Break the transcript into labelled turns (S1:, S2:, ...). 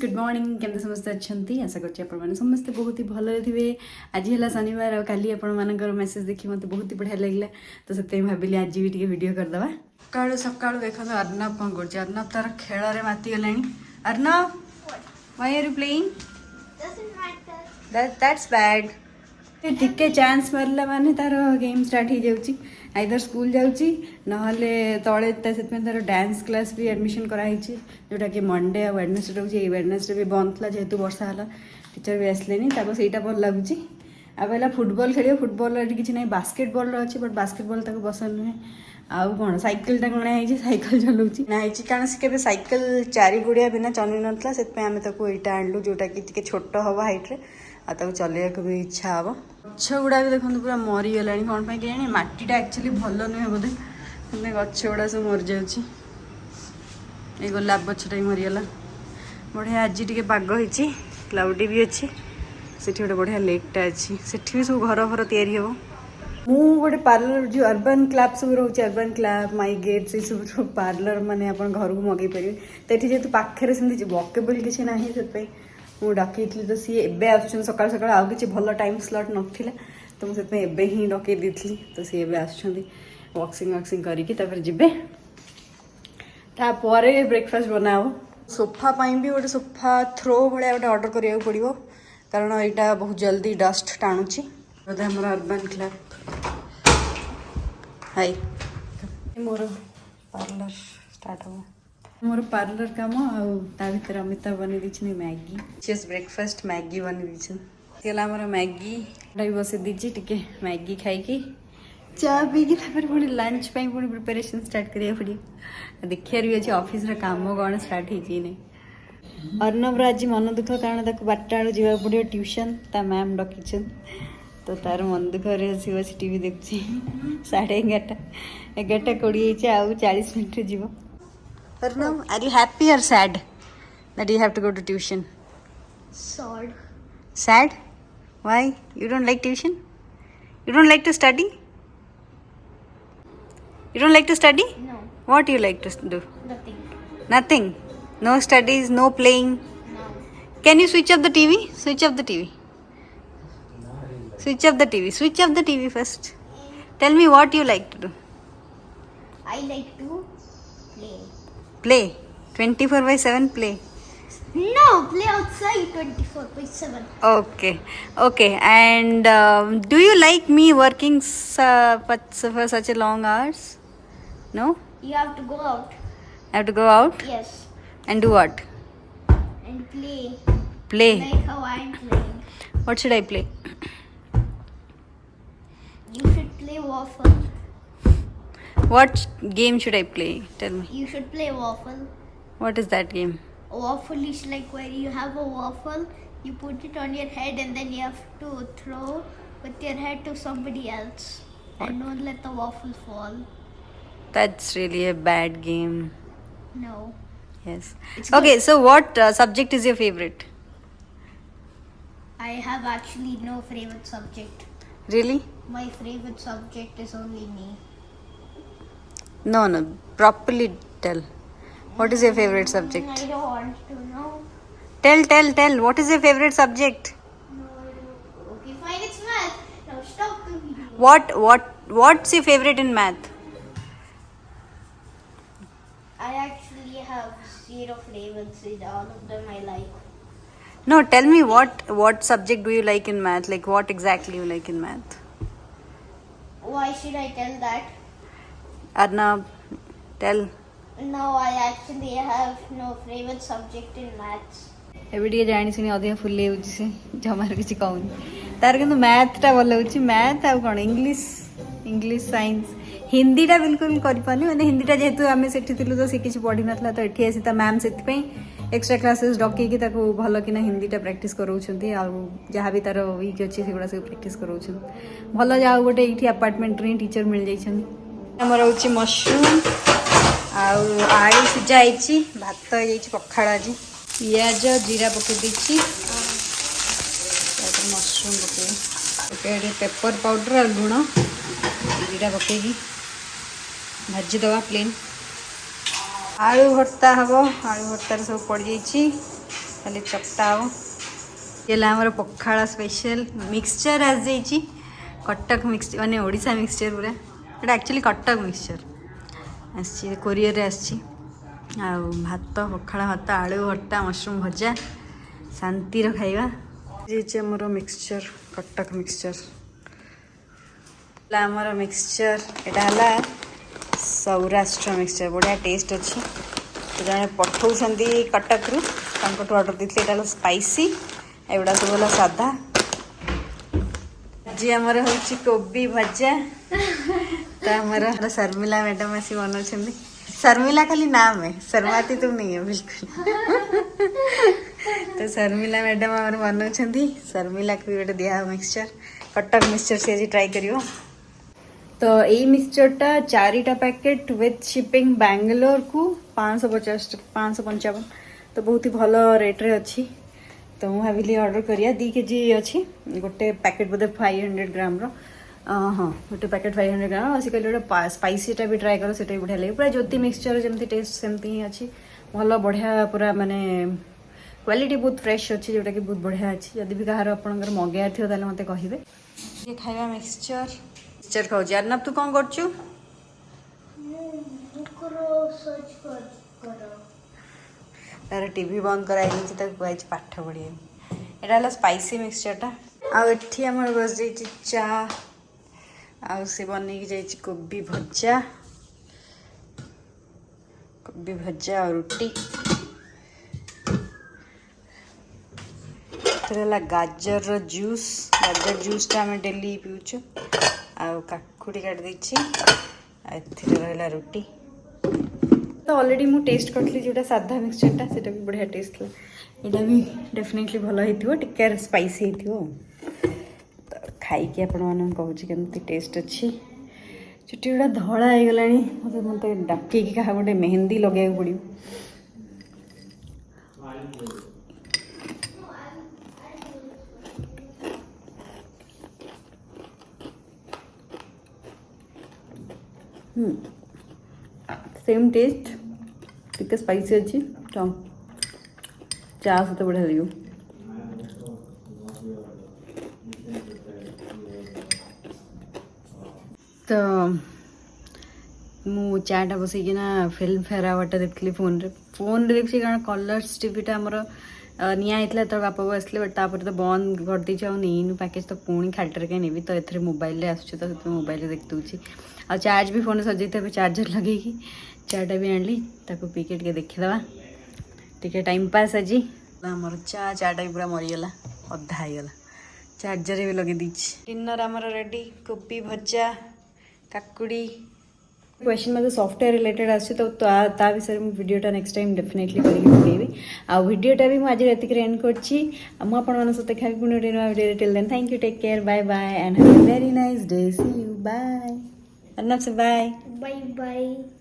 S1: Good morning केमते समस्ते अच्छा आशा कर समस्ते बहुत ही भल थे। आज है शनिवार आ काली आपर मेसेज देखी मत बहुत ही बढ़िया लगे तो से भाविली आज भी टे वीडियो करदे। सकालू सकालू देख अर्णव कौन कर अर्णव तार खेल मातीगला। Arnav why are you playing? That's bad. टिके चांस मारला माने तार गेम स्टार्ट हो जाउची। आइदर स्कूल जाउची नहले तले तार डांस क्लास भी एडमिशन कराई जोटा कि मंडे आ वेडनेसडे रोचे। वेडनेसडे भी बंद था जेहेतु वर्षा है टीचर भी आसलेनी सहीटा भल लगुच। आ कहला फुटबॉल खेल फुटबॉल किसी ना बास्केटबॉल अच्छी बट बास्केटबॉल ताको पसंद नुहे। आउ कौन सैकेल अणाई सैकेल चलाऊँगी कारण से केवे सैकेल 4 गुड़िया बिना चलई नाला से आम यहाँ आणलु जोटा कि छोट हम हाइट्रे आ चलैया को भी इच्छा हम। गछ गुड़ा भी देखो पूरा मरीगला कौन पर कि मटीटा एक्चुअली भल नुहे बोधे गछ गुड़ा सब मरी जाऊँगी। ये गोलाप गछटा ही मरीगला। बढ़िया आज टे पाग होती क्लाउडी भी अच्छी से गोटे बढ़िया लेकटा अच्छी से भी सब घर फर या गोटे पार्लर जो अर्बन क्लब सब रोचे अर्बन क्लब माई गेट से सब पार्लर माने अपन घर को मगे पारे तो ये जेहतु पाखे से वकेबल किसी ना से मुझे डकई तो सी एवं सका सका आउ कि भल टाइम स्लट नाला तो मुझे ही डकई दी तो सी वॉक्सिंग वॉक्सिंग करके जी ब्रेकफास्ट बनाओ। सोफा भी गोटे सोफा थ्रो भाया गोटे ऑर्डर करा पड़ो कारण यहाँ बहुत जल्दी डस्ट टाणुची बोधे आम अर्बन क्लब। हाय मोर पार्लर स्टार्ट हो मोर पार्लर काम आ भर अमिता बन दी मैगी चेस ब्रेकफास्ट मैगी बन दी आमर मैगी भी बस दीजिए टे मैगी खाई चा पीकी पुणी लंच पुणी प्रिपेरेसन स्टार्ट करा पड़ो देखिए भी अच्छे ऑफिस काम कौन स्टार्ट हो। अर्णव आज मन दुख कारण 12टा बेलू जावाक पड़ो ट्यूशन ता मैम डकिन तो तार मन दुख बस टीवी देखुची 11:30 आउ 40 मिनट जीव। Arnav, are you happy or sad that you have to go to tuition?
S2: Sad.
S1: Sad? Why? You don't like tuition? You don't like to study? You don't like to study?
S2: No.
S1: What do you like to do?
S2: Nothing.
S1: Nothing? No studies, no playing?
S2: No.
S1: Can you switch off the TV? Switch off the TV. Switch off the TV. Switch off the TV first. Tell me what you like to do.
S2: I like to play.
S1: Play? 24/7 play?
S2: No, play outside 24/7.
S1: Okay, okay. And do you like me working for such a long hours? No?
S2: You have to go out.
S1: I have to go out?
S2: Yes.
S1: And do what?
S2: And play.
S1: Play?
S2: Like how I'm playing.
S1: What should I play?
S2: You should play waffle.
S1: What game should I play? Tell me.
S2: You should play waffle.
S1: What is that game?
S2: Waffle is like where you have a waffle, you put it on your head and then you have to throw with your head to somebody else.
S1: What?
S2: And don't let the waffle fall.
S1: That's really a bad game.
S2: No.
S1: Yes.
S2: It's
S1: Okay,
S2: good.
S1: so what subject is your favorite?
S2: I have actually no favorite subject.
S1: Really?
S2: My favorite subject is only me.
S1: No, properly tell. What is your favorite subject?
S2: I don't want to know.
S1: Tell. What is your favorite subject?
S2: No, I don't. Okay, fine, it's math. Now stop the video.
S1: What's your favorite in math?
S2: I actually have 0 favorites. In all of them I like.
S1: No, tell me what subject do you like in math? Like what exactly you like in math?
S2: Why should I tell that?
S1: Arnav, tell.
S2: No, I actually have no favorite subject in maths.
S1: एबे टे जानी सुनी अधिक फुले होची से जमार किछि कहूनी तार किंतु मैथटा भल होची मैथ आ कोन इंग्लिश साइंस हिंदीटा बिल्कुल करि पानी माने हिंदीटा जेहेतु आमे सेठी थिलु तो से किछि पढी नथला तो एठी आसी ता मैम सेति पई एक्स्ट्रा क्लासेस डके कि ताको भल किना हिंदीटा प्रैक्टिस करौछंती आ जहाँ भी तार वीक अछि सेगुडा सब प्रैक्टिस करौछन भल जाओ गोटे एठी अपार्टमेंट रे टीचर मिल जाइछन। हमर होची मशरूम आलू सीझा भात हो पखाड़ आज पियाज जीरा पकई देती मशरूम पकड़े पेपर पाउडर और लुण जीरा पकईकी भाजीदे प्लेन आलू भर्ता हम आलू भर्तार सब पड़ जाइए खाली चकटा हो ये आमर पखाड़ स्पेशल मिक्सचर आज जाइए कटक मिक्सचर माने ओडिशा मिक्सचर पूरा एटा एक्चुअली कटक मिक्सचर आसी कोरियर आसी भात पखाड़ भात आलू भर्ता मशरूम भजा शांतिर खाइबा आमर मिक्सचर कटक मिक्सचर आमर मिक्सचर एटा सौराष्ट्र मिक्सचर बढ़िया टेस्ट अच्छी जड़े पठाऊँ कटक रु ऑर्डर देते यहाँ स्पाइसी एगुड़ा सब है साधा आज आमर हूँ कोबी भजा तो आमर शर्मिला मैडम आसी बनाऊँ शर्मिला खाली नाम है शर्माती तुम नहीं है बिल्कुल तो शर्मिला मैडम आमर बनाऊँ शर्मिला को भी गोटे दिया मिक्सचर कटक मिक्सचर से आज ट्राई करियो तो यही मिक्सचरटा 4टा पैकेट विथ शिपिंग बैंगलोर को 555 तो बहुत ही भल रेट्रे अच्छी तो मुझे भाविली ऑर्डर करिया 2 kg अच्छी गोटे पैकेट बोधे 500 ग्राम हाँ गोटे पैकेट 500 ग्राम आसी कहले गोटे स्पाइसीटा भी ट्राए कर सेटा भी बढ़िया लगे पूरा ज्योति मिक्सचर जमी टेस्ट सेमती ही अच्छी भल बढ़िया पूरा माने क्वालिटी बहुत फ्रेश अच्छी जोटा कि बहुत बढ़िया अच्छी जदि भी कहार आपंकर मगाइर थी मत कहे ये खाଇବା मिक्सचर खाऊ अर्नव तू कौन करचु तार टीवी बंद कराई पाठ पढ़े यहाँ स्पाइसी मिक्सचरटा आठी आम बस जाइए चा आउ से बन कोबी भजा और रुटी गाजर जूसटा आम डेली पीऊँ आउ काकुड़ी काट देछि रहा रुटी तो ऑलरेडी मु टेस्ट करथली जोटा साधा मिक्सचरटा सेटा भी बढ़िया टेस्ट था यहाँ भी डेफिनेटली भल होइथिबो टिके स्पाइसी होइथिबो तो खाई के आपण मन कहूँ केमती टेस्ट अच्छी चुटी गुड़ा धड़ा हो गलानी मत मत डाके क्या गोटे मेहंदी लगे पड़ो सेम टेस्ट टिके स्पाइसी अच्छी तो चा सहित बढ़िया लगे तो मु चाटा बसैकिना फिल्म फेयर आवार्डटा देखली फोन रे देखी कारण कलर्स टीवीटा आमर निया तो बापा आसले बट तापर तो बंद कर दी नहीं पैकेज तो पुणी खाटर कहीं नेबी तो ये मोबाइल आसूँ तो मोबाइल देख दूसरी आ चार्ज भी फोन सजे चार्जर लगे चाटा भी आनली ताको पीके टे देखीदे टे टाइम पास आज आमर चाटा भी पूरा मरीगला अधा होगला चार्जर भी लगे दीची डिनर आमर रेडी कोबी भजा काकुड़ी क्वेश्चन मतलब सॉफ्टवेयर रिलेटेड आसी तो ता विषय में वीडियोटा नेक्स्ट टाइम डेफिनेटली करके पकेबी आ वीडियोटा भी मुझे रातिक एंड करछि मु आपण सहित खाई पुणी video till then thank you take care bye bye and have a very nice day see you bye Arnav से बाय
S2: बाय बाय